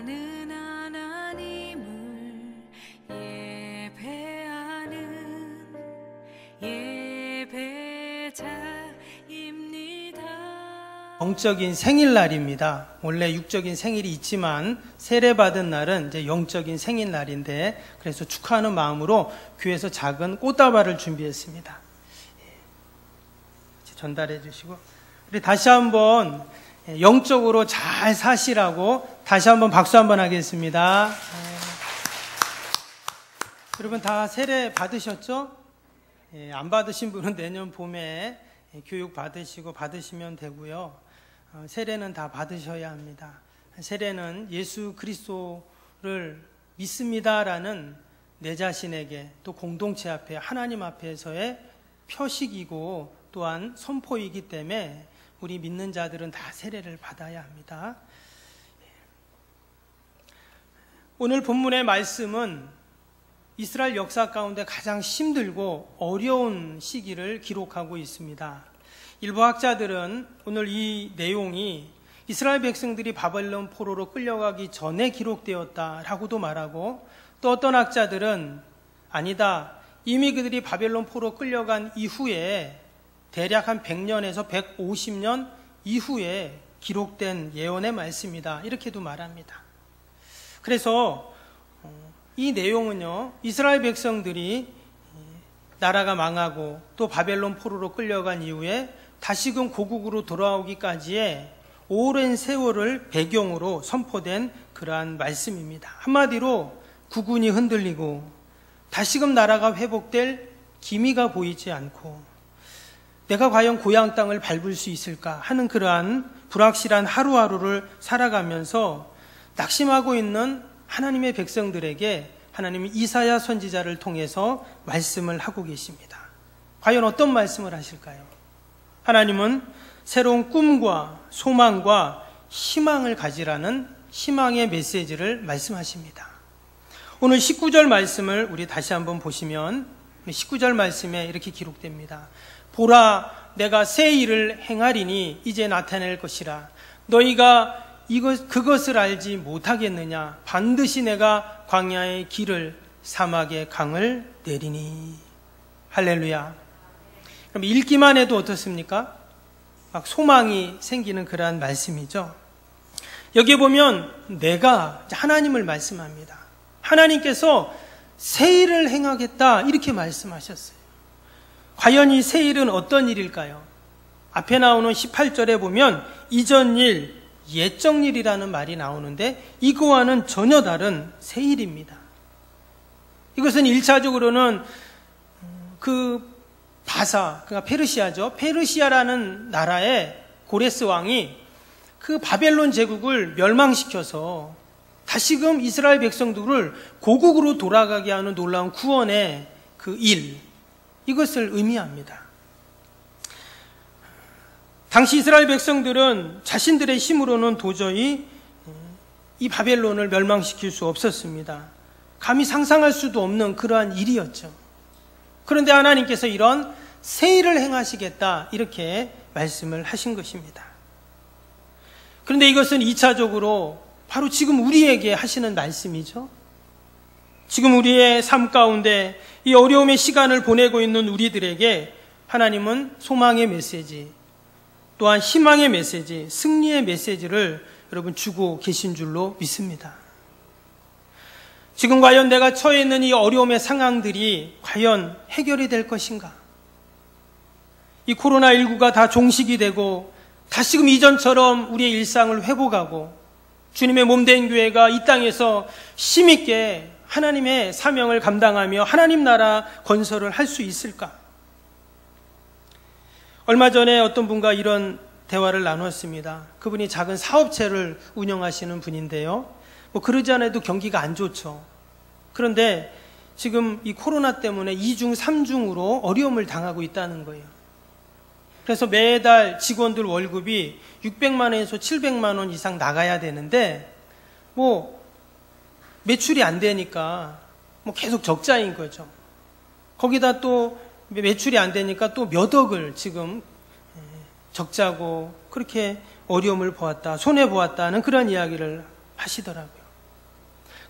예배하는 하나님을 예배하는 예배자입니다. 영적인 생일날입니다. 원래 육적인 생일이 있지만 세례받은 날은 이제 영적인 생일날인데, 그래서 축하하는 마음으로 교회에서 작은 꽃다발을 준비했습니다. 전달해 주시고, 우리 다시 한번 영적으로 잘 사시라고 다시 한번 박수 한번 하겠습니다. 여러분 다 세례 받으셨죠? 안 받으신 분은 내년 봄에 교육 받으시고 받으시면 되고요. 세례는 다 받으셔야 합니다. 세례는 예수 그리스도를 믿습니다라는 내 자신에게 또 공동체 앞에 하나님 앞에서의 표식이고 또한 선포이기 때문에 우리 믿는 자들은 다 세례를 받아야 합니다. 오늘 본문의 말씀은 이스라엘 역사 가운데 가장 힘들고 어려운 시기를 기록하고 있습니다. 일부 학자들은 오늘 이 내용이 이스라엘 백성들이 바벨론 포로로 끌려가기 전에 기록되었다라고도 말하고, 또 어떤 학자들은 아니다, 이미 그들이 바벨론 포로 끌려간 이후에 대략 한 100년에서 150년 이후에 기록된 예언의 말씀이다, 이렇게도 말합니다. 그래서 이 내용은요, 이스라엘 백성들이 나라가 망하고 또 바벨론 포로로 끌려간 이후에 다시금 고국으로 돌아오기까지의 오랜 세월을 배경으로 선포된 그러한 말씀입니다. 한마디로 국운이 흔들리고 다시금 나라가 회복될 기미가 보이지 않고 내가 과연 고향 땅을 밟을 수 있을까 하는 그러한 불확실한 하루하루를 살아가면서 낙심하고 있는 하나님의 백성들에게 하나님이 이사야 선지자를 통해서 말씀을 하고 계십니다. 과연 어떤 말씀을 하실까요? 하나님은 새로운 꿈과 소망과 희망을 가지라는 희망의 메시지를 말씀하십니다. 오늘 19절 말씀을 우리 다시 한번 보시면 19절 말씀에 이렇게 기록됩니다. 보라, 내가 새 일을 행하리니 이제 나타낼 것이라. 너희가 그것을 알지 못하겠느냐? 반드시 내가 광야의 길을 사막의 강을 내리니. 할렐루야. 그럼 읽기만 해도 어떻습니까? 막 소망이 생기는 그러한 말씀이죠. 여기에 보면 내가 하나님을 말씀합니다. 하나님께서 새 일을 행하겠다 이렇게 말씀하셨어요. 과연 이 새 일은 어떤 일일까요? 앞에 나오는 18절에 보면 이전 일, 옛적 일이라는 말이 나오는데 이거와는 전혀 다른 새 일입니다. 이것은 1차적으로는 그 바사, 그러니까 페르시아죠. 페르시아라는 나라의 고레스 왕이 그 바벨론 제국을 멸망시켜서 다시금 이스라엘 백성들을 고국으로 돌아가게 하는 놀라운 구원의 그 일, 이것을 의미합니다. 당시 이스라엘 백성들은 자신들의 힘으로는 도저히 이 바벨론을 멸망시킬 수 없었습니다. 감히 상상할 수도 없는 그러한 일이었죠. 그런데 하나님께서 이런 새 일을 행하시겠다 이렇게 말씀을 하신 것입니다. 그런데 이것은 2차적으로 바로 지금 우리에게 하시는 말씀이죠. 지금 우리의 삶 가운데 이 어려움의 시간을 보내고 있는 우리들에게 하나님은 소망의 메시지, 또한 희망의 메시지, 승리의 메시지를 여러분 주고 계신 줄로 믿습니다. 지금 과연 내가 처해 있는 이 어려움의 상황들이 과연 해결이 될 것인가? 이 코로나19가 다 종식이 되고 다시금 이전처럼 우리의 일상을 회복하고 주님의 몸된 교회가 이 땅에서 힘있게 하나님의 사명을 감당하며 하나님 나라 건설을 할 수 있을까? 얼마 전에 어떤 분과 이런 대화를 나눴습니다. 그분이 작은 사업체를 운영하시는 분인데요. 그러지 않아도 경기가 안 좋죠. 그런데 지금 이 코로나 때문에 2중, 3중으로 어려움을 당하고 있다는 거예요. 그래서 매달 직원들 월급이 600만 원에서 700만 원 이상 나가야 되는데 매출이 안 되니까 계속 적자인 거죠. 거기다 또 매출이 안 되니까 또 몇 억을 지금 적자고 그렇게 어려움을 보았다, 손해보았다는 그런 이야기를 하시더라고요.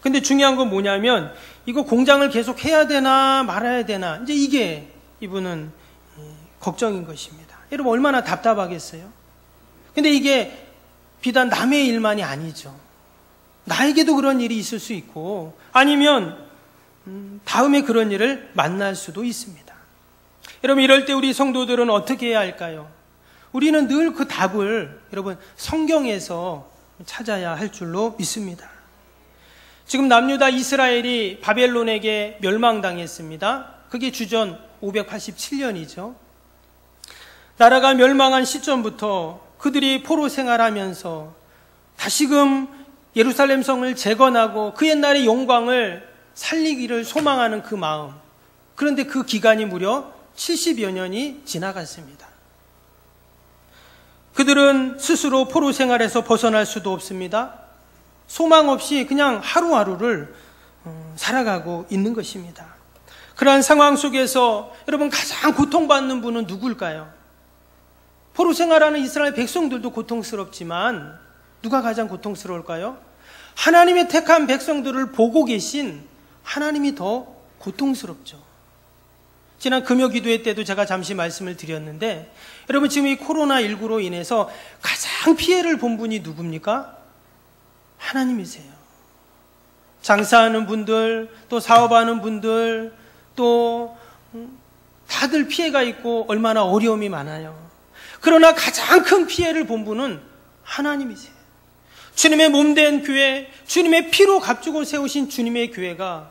근데 중요한 건 뭐냐면 이거 공장을 계속 해야 되나 말아야 되나 이제 이게 이분은 걱정인 것입니다. 여러분 얼마나 답답하겠어요? 근데 이게 비단 남의 일만이 아니죠. 나에게도 그런 일이 있을 수 있고 아니면 다음에 그런 일을 만날 수도 있습니다. 여러분 이럴 때 우리 성도들은 어떻게 해야 할까요? 우리는 늘 그 답을 여러분 성경에서 찾아야 할 줄로 믿습니다. 지금 남유다 이스라엘이 바벨론에게 멸망당했습니다. 그게 주전 587년이죠. 나라가 멸망한 시점부터 그들이 포로 생활하면서 다시금 예루살렘 성을 재건하고 그 옛날의 영광을 살리기를 소망하는 그 마음. 그런데 그 기간이 무려 70여 년이 지나갔습니다. 그들은 스스로 포로 생활에서 벗어날 수도 없습니다. 소망 없이 그냥 하루하루를 살아가고 있는 것입니다. 그러한 상황 속에서 여러분 가장 고통받는 분은 누굴까요? 포로 생활하는 이스라엘 백성들도 고통스럽지만 누가 가장 고통스러울까요? 하나님의 택한 백성들을 보고 계신 하나님이 더 고통스럽죠. 지난 금요 기도회 때도 제가 잠시 말씀을 드렸는데 여러분 지금 이 코로나19로 인해서 가장 피해를 본 분이 누굽니까? 하나님이세요. 장사하는 분들, 또 사업하는 분들, 또 다들 피해가 있고 얼마나 어려움이 많아요. 그러나 가장 큰 피해를 본 분은 하나님이세요. 주님의 몸된 교회, 주님의 피로 값주고 세우신 주님의 교회가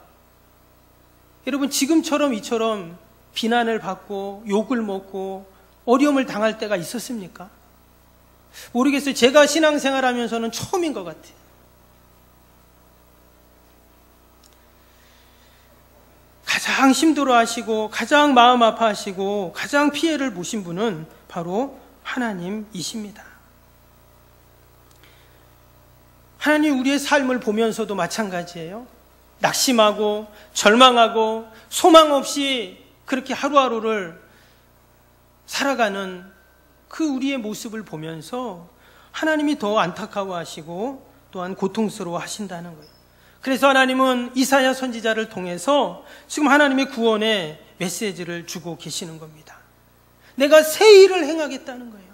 여러분 지금처럼 이처럼 비난을 받고 욕을 먹고 어려움을 당할 때가 있었습니까? 모르겠어요. 제가 신앙생활하면서는 처음인 것 같아요. 가장 힘들어하시고 가장 마음 아파하시고 가장 피해를 보신 분은 바로 하나님이십니다. 하나님 우리의 삶을 보면서도 마찬가지예요. 낙심하고 절망하고 소망 없이 그렇게 하루하루를 살아가는 그 우리의 모습을 보면서 하나님이 더 안타까워하시고 또한 고통스러워 하신다는 거예요. 그래서 하나님은 이사야 선지자를 통해서 지금 하나님의 구원의 메시지를 주고 계시는 겁니다. 내가 새 일을 행하겠다는 거예요.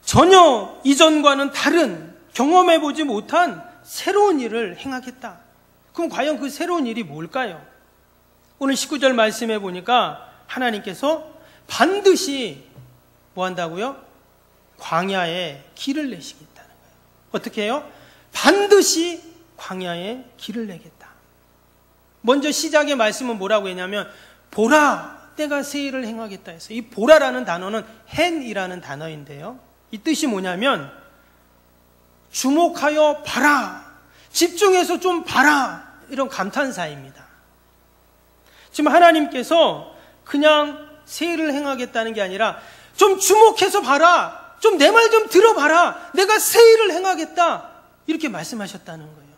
전혀 이전과는 다른 경험해보지 못한 새로운 일을 행하겠다. 그럼 과연 그 새로운 일이 뭘까요? 오늘 19절 말씀해 보니까 하나님께서 반드시 뭐 한다고요? 광야에 길을 내시겠다는 거예요. 어떻게 해요? 반드시 광야에 길을 내겠다. 먼저 시작의 말씀은 뭐라고 했냐면 보라 때가 새 일을 행하겠다 해서 이 보라라는 단어는 hen이라는 단어인데요. 이 뜻이 뭐냐면 주목하여 봐라. 집중해서 좀 봐라. 이런 감탄사입니다. 지금 하나님께서 그냥 새 일을 행하겠다는 게 아니라 좀 주목해서 봐라. 좀 내 말 좀 들어봐라. 내가 새 일을 행하겠다. 이렇게 말씀하셨다는 거예요.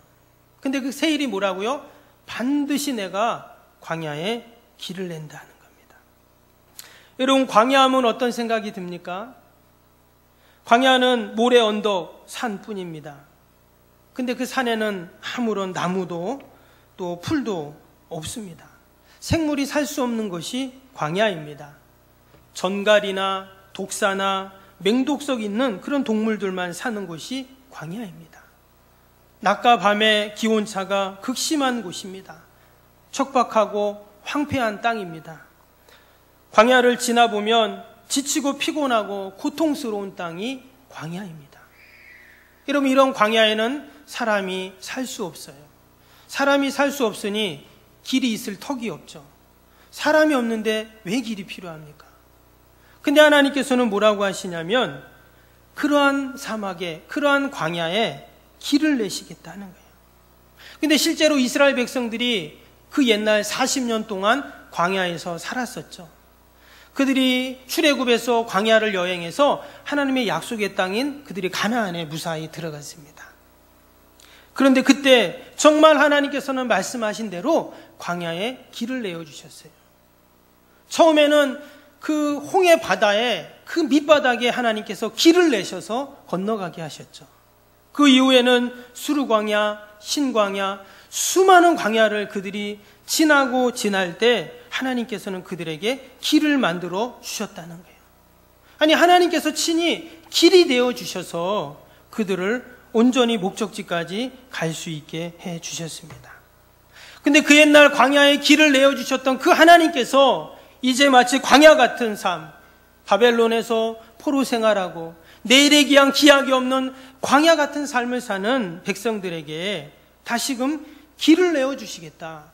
근데 그 새 일이 뭐라고요? 반드시 내가 광야에 길을 낸다는 겁니다. 여러분 광야하면 어떤 생각이 듭니까? 광야는 모래 언덕 산뿐입니다. 근데 그 산에는 아무런 나무도 또 풀도 없습니다. 생물이 살 수 없는 것이 광야입니다. 전갈이나 독사나 맹독석 있는 그런 동물들만 사는 곳이 광야입니다. 낮과 밤의 기온차가 극심한 곳입니다. 척박하고 황폐한 땅입니다. 광야를 지나보면 지치고 피곤하고 고통스러운 땅이 광야입니다. 여러분 이런 광야에는 사람이 살 수 없어요. 사람이 살 수 없으니 길이 있을 턱이 없죠. 사람이 없는데 왜 길이 필요합니까? 근데 하나님께서는 뭐라고 하시냐면 그러한 사막에 그러한 광야에 길을 내시겠다는 거예요. 근데 실제로 이스라엘 백성들이 그 옛날 40년 동안 광야에서 살았었죠. 그들이 출애굽에서 광야를 여행해서 하나님의 약속의 땅인 그들이 가나안에 무사히 들어갔습니다. 그런데 그때 정말 하나님께서는 말씀하신 대로 광야에 길을 내어주셨어요. 처음에는 그 홍해 바다에 그 밑바닥에 하나님께서 길을 내셔서 건너가게 하셨죠. 그 이후에는 수르광야, 신광야, 수많은 광야를 그들이 지나고 지날 때 하나님께서는 그들에게 길을 만들어 주셨다는 거예요. 아니, 하나님께서 친히 길이 되어 주셔서 그들을 온전히 목적지까지 갈 수 있게 해 주셨습니다. 근데 그 옛날 광야에 길을 내어 주셨던 그 하나님께서 이제 마치 광야 같은 삶, 바벨론에서 포로 생활하고 내일에 기한 기약이 없는 광야 같은 삶을 사는 백성들에게 다시금 길을 내어 주시겠다,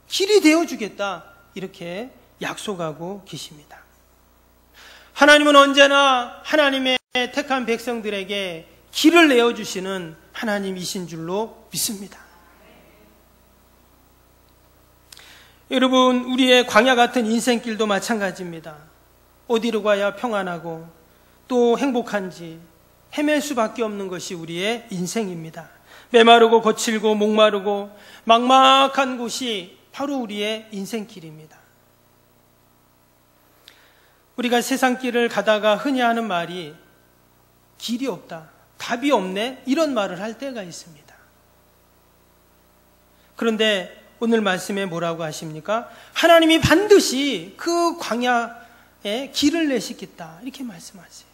길이 되어 주겠다, 이렇게 약속하고 계십니다. 하나님은 언제나 하나님의 택한 백성들에게 길을 내어 주시는 하나님이신 줄로 믿습니다. 여러분, 우리의 광야 같은 인생길도 마찬가지입니다. 어디로 가야 평안하고 또 행복한지 헤맬 수밖에 없는 것이 우리의 인생입니다. 메마르고 거칠고 목마르고 막막한 곳이 바로 우리의 인생길입니다. 우리가 세상길을 가다가 흔히 하는 말이 길이 없다, 답이 없네, 이런 말을 할 때가 있습니다. 그런데 오늘 말씀에 뭐라고 하십니까? 하나님이 반드시 그 광야에 길을 내시겠다, 이렇게 말씀하세요.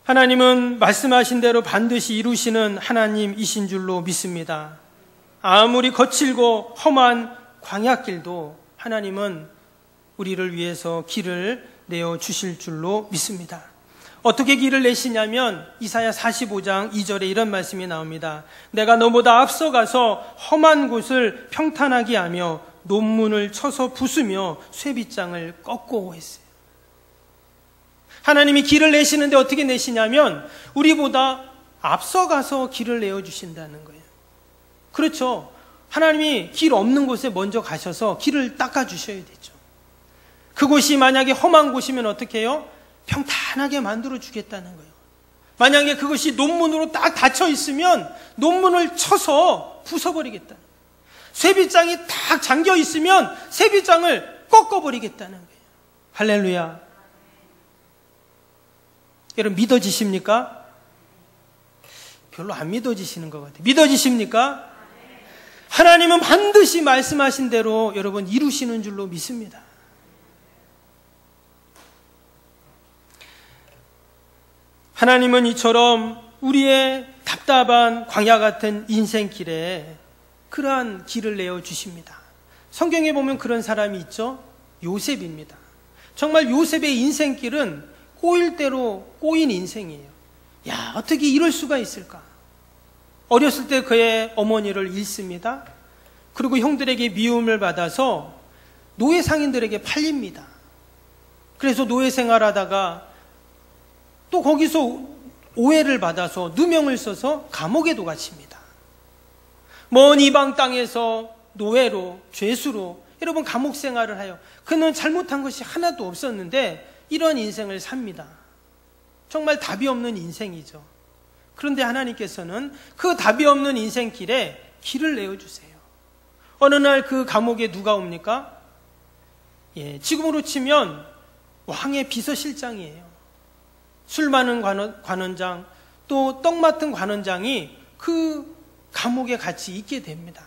하나님은 말씀하신 대로 반드시 이루시는 하나님이신 줄로 믿습니다. 아무리 거칠고 험한 광야길도 하나님은 우리를 위해서 길을 내어 주실 줄로 믿습니다. 어떻게 길을 내시냐면 이사야 45장 2절에 이런 말씀이 나옵니다. 내가 너보다 앞서가서 험한 곳을 평탄하게 하며 논문을 쳐서 부수며 쇠빗장을 꺾고 했어요. 하나님이 길을 내시는데 어떻게 내시냐면 우리보다 앞서가서 길을 내어주신다는 거예요. 그렇죠. 하나님이 길 없는 곳에 먼저 가셔서 길을 닦아주셔야 되죠. 그곳이 만약에 험한 곳이면 어떻게 해요? 평탄하게 만들어 주겠다는 거예요. 만약에 그것이 논문으로 딱 닫혀 있으면 논문을 쳐서 부숴버리겠다는 거예요. 쇠빗장이 딱 잠겨 있으면 쇠빗장을 꺾어버리겠다는 거예요. 할렐루야. 여러분, 믿어지십니까? 별로 안 믿어지시는 것 같아요. 믿어지십니까? 하나님은 반드시 말씀하신 대로 여러분 이루시는 줄로 믿습니다. 하나님은 이처럼 우리의 답답한 광야 같은 인생길에 그러한 길을 내어 주십니다. 성경에 보면 그런 사람이 있죠. 요셉입니다. 정말 요셉의 인생길은 꼬일 대로 꼬인 인생이에요. 야, 어떻게 이럴 수가 있을까? 어렸을 때 그의 어머니를 잃습니다. 그리고 형들에게 미움을 받아서 노예 상인들에게 팔립니다. 그래서 노예 생활하다가 또 거기서 오해를 받아서 누명을 써서 감옥에도 갇힙니다. 먼 이방 땅에서 노예로, 죄수로 여러분 감옥 생활을 하여 그는 잘못한 것이 하나도 없었는데 이런 인생을 삽니다. 정말 답이 없는 인생이죠. 그런데 하나님께서는 그 답이 없는 인생길에 길을 내어주세요. 어느 날 그 감옥에 누가 옵니까? 지금으로 치면 왕의 비서실장이에요. 술 많은 관원장, 또 떡 맡은 관원장이 그 감옥에 같이 있게 됩니다.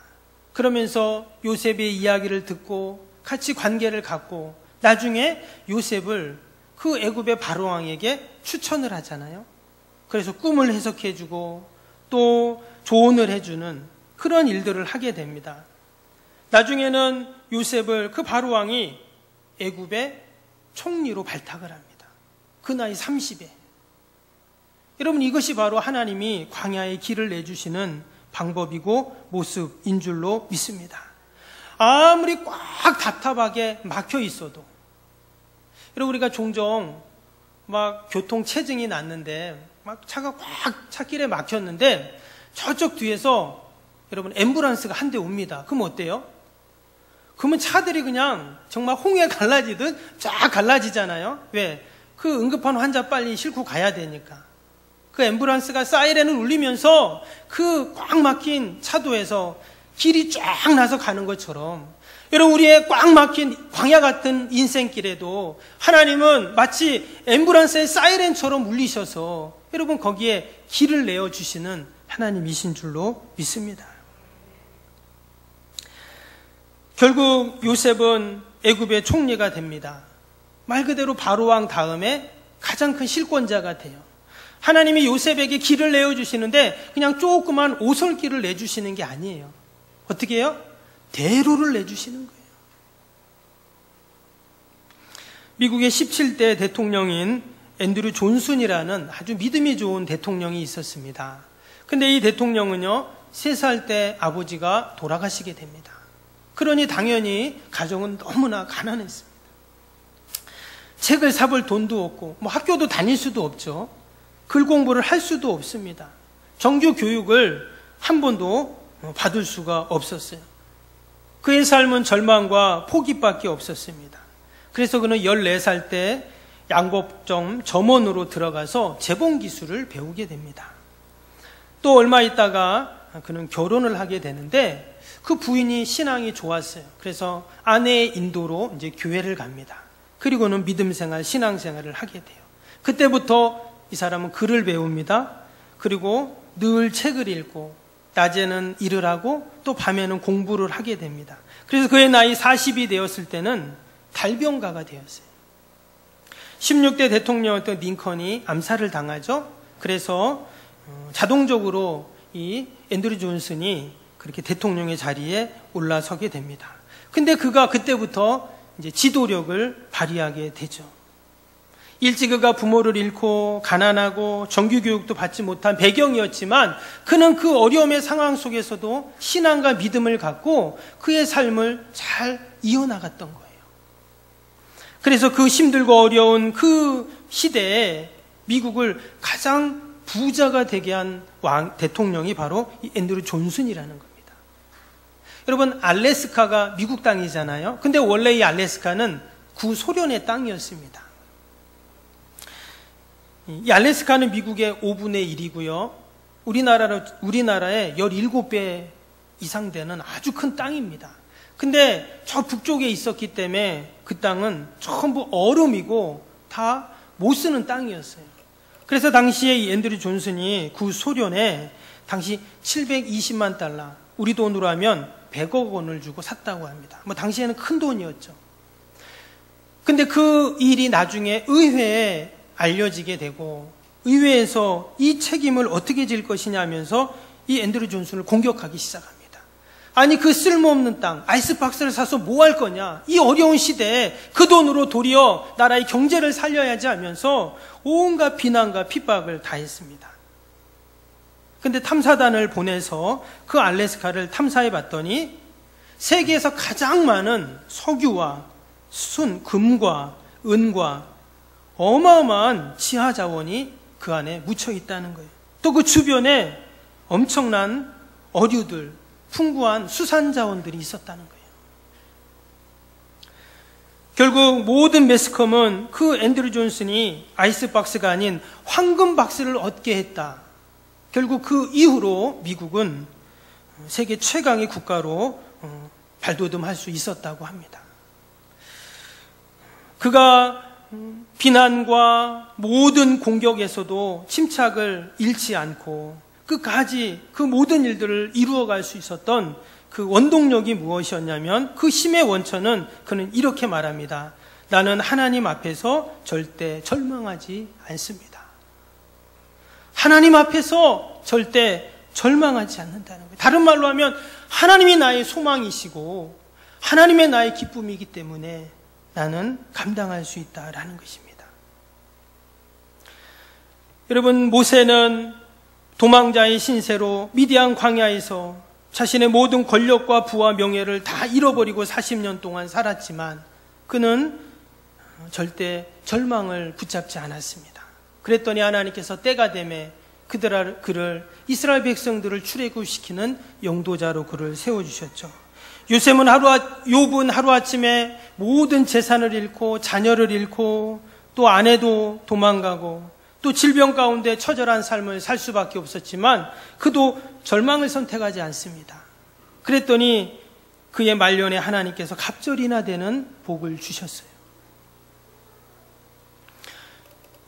그러면서 요셉의 이야기를 듣고 같이 관계를 갖고 나중에 요셉을 그 애굽의 바로왕에게 추천을 하잖아요. 그래서 꿈을 해석해주고 또 조언을 해주는 그런 일들을 하게 됩니다. 나중에는 요셉을 그 바로왕이 애굽의 총리로 발탁을 합니다. 그 나이 30에. 여러분, 이것이 바로 하나님이 광야의 길을 내주시는 방법이고 모습인 줄로 믿습니다. 아무리 꽉 답답하게 막혀 있어도, 여러분, 우리가 종종 막 교통체증이 났는데 막 차가 꽉 차길에 막혔는데 저쪽 뒤에서 여러분 앰뷸런스가 한 대 옵니다. 그럼 어때요? 그러면 차들이 그냥 정말 홍해 갈라지듯 쫙 갈라지잖아요. 왜? 그 응급한 환자 빨리 싣고 가야 되니까. 그 앰뷸런스가 사이렌을 울리면서 그 꽉 막힌 차도에서 길이 쫙 나서 가는 것처럼 여러분, 우리의 꽉 막힌 광야 같은 인생길에도 하나님은 마치 앰뷸런스의 사이렌처럼 울리셔서 여러분 거기에 길을 내어주시는 하나님이신 줄로 믿습니다. 결국 요셉은 애굽의 총리가 됩니다. 말 그대로 바로왕 다음에 가장 큰 실권자가 돼요. 하나님이 요셉에게 길을 내어주시는데 그냥 조그만 오솔길을 내주시는 게 아니에요. 어떻게 해요? 대로를 내주시는 거예요. 미국의 17대 대통령인 앤드류 존슨이라는 아주 믿음이 좋은 대통령이 있었습니다. 근데 이 대통령은요, 3살 때 아버지가 돌아가시게 됩니다. 그러니 당연히 가정은 너무나 가난했습니다. 책을 사볼 돈도 없고, 학교도 다닐 수도 없죠. 글 공부를 할 수도 없습니다. 정규 교육을 한 번도 받을 수가 없었어요. 그의 삶은 절망과 포기밖에 없었습니다. 그래서 그는 14살 때 양복점 점원으로 들어가서 재봉 기술을 배우게 됩니다. 또 얼마 있다가 그는 결혼을 하게 되는데 그 부인이 신앙이 좋았어요. 그래서 아내의 인도로 이제 교회를 갑니다. 그리고는 믿음 생활, 신앙 생활을 하게 돼요. 그때부터 이 사람은 글을 배웁니다. 그리고 늘 책을 읽고 낮에는 일을 하고 또 밤에는 공부를 하게 됩니다. 그래서 그의 나이 40이 되었을 때는 달병가가 되었어요. 16대 대통령이었던 링컨이 암살을 당하죠. 그래서 자동적으로 이 앤드류 존슨이 그렇게 대통령의 자리에 올라서게 됩니다. 근데 그가 그때부터 이제 지도력을 발휘하게 되죠. 일찍 그가 부모를 잃고 가난하고 정규교육도 받지 못한 배경이었지만 그는 그 어려움의 상황 속에서도 신앙과 믿음을 갖고 그의 삶을 잘 이어나갔던 거예요. 그래서 그 힘들고 어려운 그 시대에 미국을 가장 부자가 되게 한 대통령이 바로 이 앤드류 존슨이라는 겁니다. 여러분, 알래스카가 미국 땅이잖아요. 근데 원래 이 알래스카는 구소련의 땅이었습니다. 이 알래스카는 미국의 5분의 1이고요. 우리나라의 17배 이상 되는 아주 큰 땅입니다. 근데 저 북쪽에 있었기 때문에 그 땅은 전부 얼음이고 다 못 쓰는 땅이었어요. 그래서 당시에 이 앤드류 존슨이 구소련에 당시 720만 달러, 우리 돈으로 하면 100억 원을 주고 샀다고 합니다. 당시에는 큰 돈이었죠. 근데 그 일이 나중에 의회에 알려지게 되고 의회에서 이 책임을 어떻게 질 것이냐 하면서 이 앤드류 존슨을 공격하기 시작합니다. 아니, 그 쓸모없는 땅, 아이스박스를 사서 뭐 할 거냐? 이 어려운 시대에 그 돈으로 도리어 나라의 경제를 살려야지 하면서 온갖 비난과 핍박을 다했습니다. 근데 탐사단을 보내서 그 알래스카를 탐사해 봤더니 세계에서 가장 많은 석유와 순, 금과 은과 어마어마한 지하 자원이 그 안에 묻혀 있다는 거예요. 또 그 주변에 엄청난 어류들, 풍부한 수산 자원들이 있었다는 거예요. 결국 모든 매스컴은 그 앤드류 존슨이 아이스박스가 아닌 황금 박스를 얻게 했다. 결국 그 이후로 미국은 세계 최강의 국가로 발돋움할 수 있었다고 합니다. 그가 비난과 모든 공격에서도 침착을 잃지 않고 끝까지 그 모든 일들을 이루어갈 수 있었던 그 원동력이 무엇이었냐면 그 힘의 원천은 그는 이렇게 말합니다. 나는 하나님 앞에서 절대 절망하지 않습니다. 하나님 앞에서 절대 절망하지 않는다는 거예요. 다른 말로 하면 하나님이 나의 소망이시고 하나님의 나의 기쁨이기 때문에 나는 감당할 수 있다라는 것입니다. 여러분, 모세는 도망자의 신세로 미디안 광야에서 자신의 모든 권력과 부와 명예를 다 잃어버리고 40년 동안 살았지만 그는 절대 절망을 붙잡지 않았습니다. 그랬더니 하나님께서 때가 되매 그를 이스라엘 백성들을 출애굽시키는 영도자로 그를 세워주셨죠. 욥은 하루아침에 모든 재산을 잃고 자녀를 잃고 또 아내도 도망가고 또 질병 가운데 처절한 삶을 살 수밖에 없었지만 그도 절망을 선택하지 않습니다. 그랬더니 그의 말년에 하나님께서 갑절이나 되는 복을 주셨어요.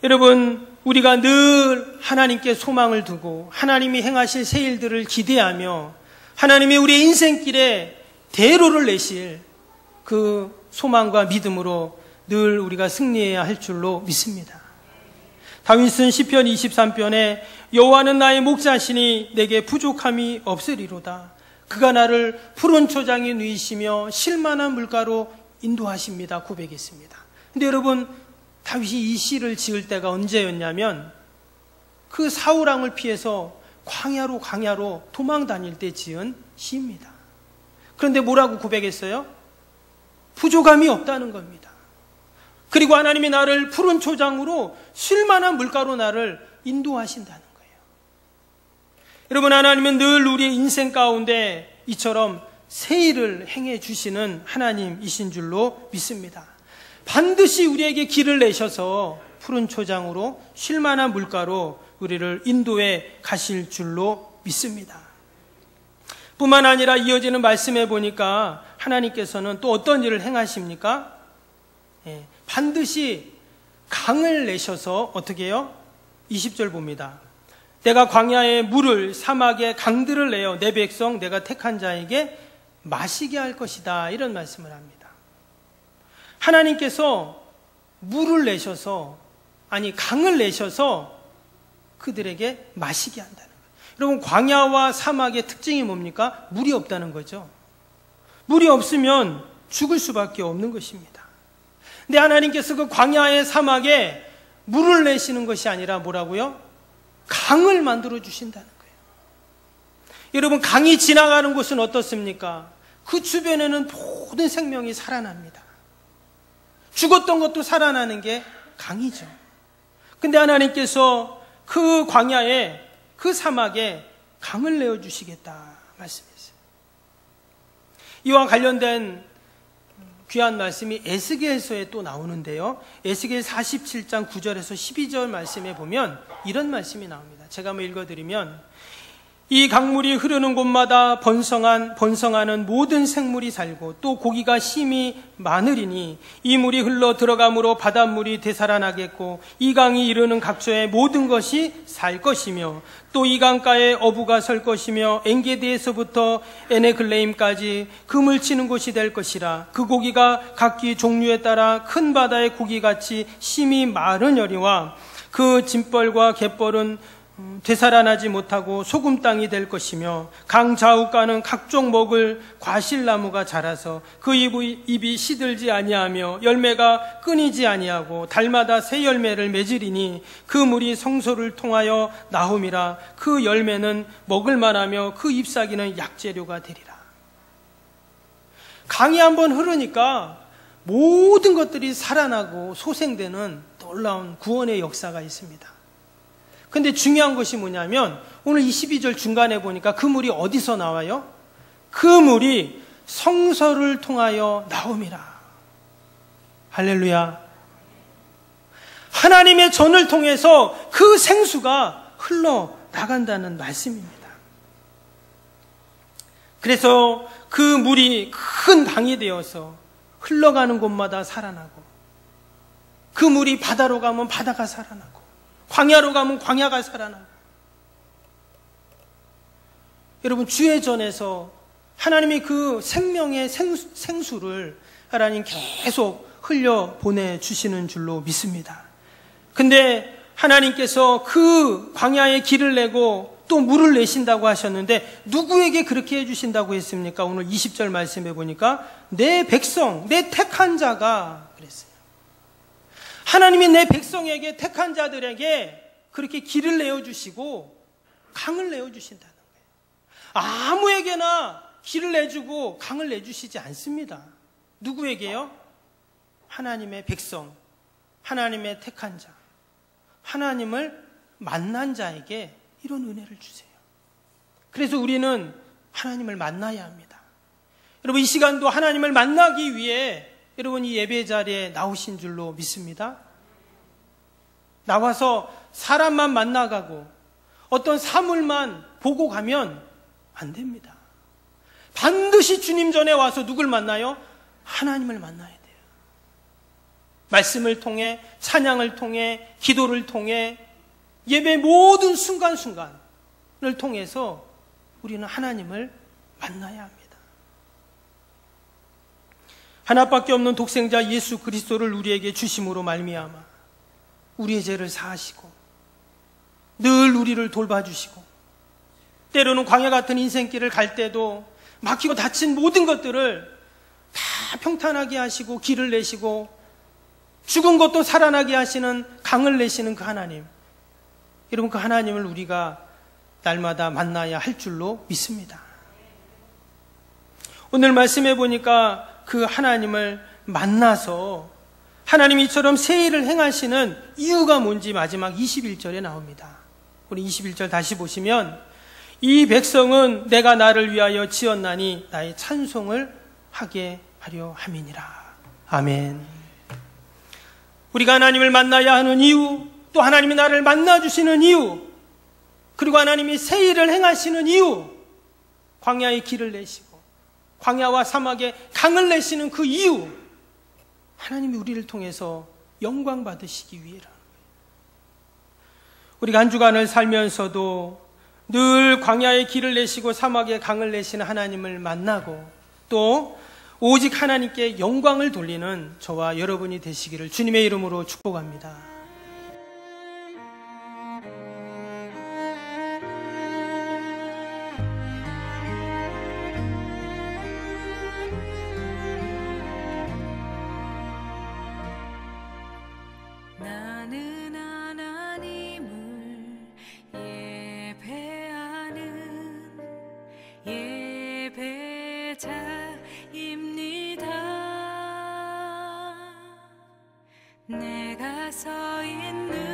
여러분, 우리가 늘 하나님께 소망을 두고 하나님이 행하실 새 일들을 기대하며 하나님이 우리의 인생길에 대로를 내실 그 소망과 믿음으로 늘 우리가 승리해야 할 줄로 믿습니다. 다윗은 시편 23편에 여호와는 나의 목자시니 내게 부족함이 없으리로다. 그가 나를 푸른 초장에 누이시며 쉴만한 물가로 인도하십니다 고백했습니다. 근데 여러분, 다윗이 이 시를 지을 때가 언제였냐면 그 사울왕을 피해서 광야로 도망 다닐 때 지은 시입니다. 그런데 뭐라고 고백했어요? 부족함이 없다는 겁니다. 그리고 하나님이 나를 푸른 초장으로 쉴만한 물가로 나를 인도하신다는 거예요. 여러분, 하나님은 늘 우리의 인생 가운데 이처럼 새 일을 행해 주시는 하나님이신 줄로 믿습니다. 반드시 우리에게 길을 내셔서 푸른 초장으로 쉴만한 물가로 우리를 인도해 가실 줄로 믿습니다. 뿐만 아니라 이어지는 말씀에 보니까 하나님께서는 또 어떤 일을 행하십니까? 반드시 강을 내셔서 어떻게 해요? 20절 봅니다. 내가 광야에 물을 사막에 강들을 내어 내 백성 내가 택한 자에게 마시게 할 것이다, 이런 말씀을 합니다. 하나님께서 물을 내셔서, 강을 내셔서 그들에게 마시게 한다는 거예요. 여러분, 광야와 사막의 특징이 뭡니까? 물이 없다는 거죠. 물이 없으면 죽을 수밖에 없는 것입니다. 근데 하나님께서 그 광야의 사막에 물을 내시는 것이 아니라 뭐라고요? 강을 만들어 주신다는 거예요. 여러분, 강이 지나가는 곳은 어떻습니까? 그 주변에는 모든 생명이 살아납니다. 죽었던 것도 살아나는 게 강이죠. 근데 하나님께서 그 광야에, 그 사막에 강을 내어주시겠다 말씀했어요. 이와 관련된 귀한 말씀이 에스겔서에 또 나오는데요. 에스겔 47장 9절에서 12절 말씀에 보면 이런 말씀이 나옵니다. 제가 한번 읽어드리면, 이 강물이 흐르는 곳마다 번성하는 모든 생물이 살고 또 고기가 심히 많으리니 이 물이 흘러 들어감으로 바닷물이 되살아나겠고 이 강이 이르는 각처의 모든 것이 살 것이며 또 이 강가에 어부가 설 것이며 엔게디에서부터 에네글레임까지 그물 치는 곳이 될 것이라. 그 고기가 각기 종류에 따라 큰 바다의 고기같이 심히 마르려니와 그 짐벌과 갯벌은 되살아나지 못하고 소금 땅이 될 것이며 강 좌우가는 각종 먹을 과실나무가 자라서 그 잎이 시들지 아니하며 열매가 끊이지 아니하고 달마다 새 열매를 맺으리니 그 물이 성소를 통하여 나옴이라. 그 열매는 먹을 만하며 그 잎사귀는 약재료가 되리라. 강이 한번 흐르니까 모든 것들이 살아나고 소생되는 놀라운 구원의 역사가 있습니다. 근데 중요한 것이 뭐냐면 오늘 22절 중간에 보니까 그 물이 어디서 나와요? 그 물이 성소를 통하여 나옴이라. 할렐루야. 하나님의 전을 통해서 그 생수가 흘러나간다는 말씀입니다. 그래서 그 물이 큰 강이 되어서 흘러가는 곳마다 살아나고, 그 물이 바다로 가면 바다가 살아나고, 광야로 가면 광야가 살아나고. 여러분, 주의 전에서 하나님이 그 생명의 생수를 하나님 계속 흘려 보내주시는 줄로 믿습니다. 근데 하나님께서 그 광야에 길을 내고 또 물을 내신다고 하셨는데 누구에게 그렇게 해주신다고 했습니까? 오늘 20절 말씀해 보니까 내 백성, 내 택한 자가 그랬어요. 하나님이 내 백성에게, 택한 자들에게 그렇게 길을 내어주시고 강을 내어주신다는 거예요. 아무에게나 길을 내주고 강을 내주시지 않습니다. 누구에게요? 하나님의 백성, 하나님의 택한 자, 하나님을 만난 자에게 이런 은혜를 주세요. 그래서 우리는 하나님을 만나야 합니다. 여러분, 이 시간도 하나님을 만나기 위해 여러분 이 예배 자리에 나오신 줄로 믿습니다. 나와서 사람만 만나가고 어떤 사물만 보고 가면 안 됩니다. 반드시 주님 전에 와서 누굴 만나요? 하나님을 만나야 돼요. 말씀을 통해, 찬양을 통해, 기도를 통해 예배 모든 순간순간을 통해서 우리는 하나님을 만나야 합니다. 하나밖에 없는 독생자 예수 그리스도를 우리에게 주심으로 말미암아 우리의 죄를 사하시고 늘 우리를 돌봐주시고 때로는 광야 같은 인생길을 갈 때도 막히고 다친 모든 것들을 다 평탄하게 하시고 길을 내시고 죽은 것도 살아나게 하시는 강을 내시는 그 하나님, 여러분, 그 하나님을 우리가 날마다 만나야 할 줄로 믿습니다. 오늘 말씀해 보니까 그 하나님을 만나서 하나님이 이처럼 새 일을 행하시는 이유가 뭔지 마지막 21절에 나옵니다. 우리 21절 다시 보시면, 이 백성은 내가 나를 위하여 지었나니 나의 찬송을 하게 하려 함이니라. 아멘. 우리가 하나님을 만나야 하는 이유, 또 하나님이 나를 만나주시는 이유, 그리고 하나님이 새 일을 행하시는 이유, 광야의 길을 내시고 광야와 사막에 강을 내시는 그 이유, 하나님이 우리를 통해서 영광 받으시기 위해라는 거예요. 우리가 한 주간을 살면서도 늘 광야의 길을 내시고 사막에 강을 내시는 하나님을 만나고 또 오직 하나님께 영광을 돌리는 저와 여러분이 되시기를 주님의 이름으로 축복합니다. 나는 하나님을 예배하는 예배자입니다. 내가 서 있는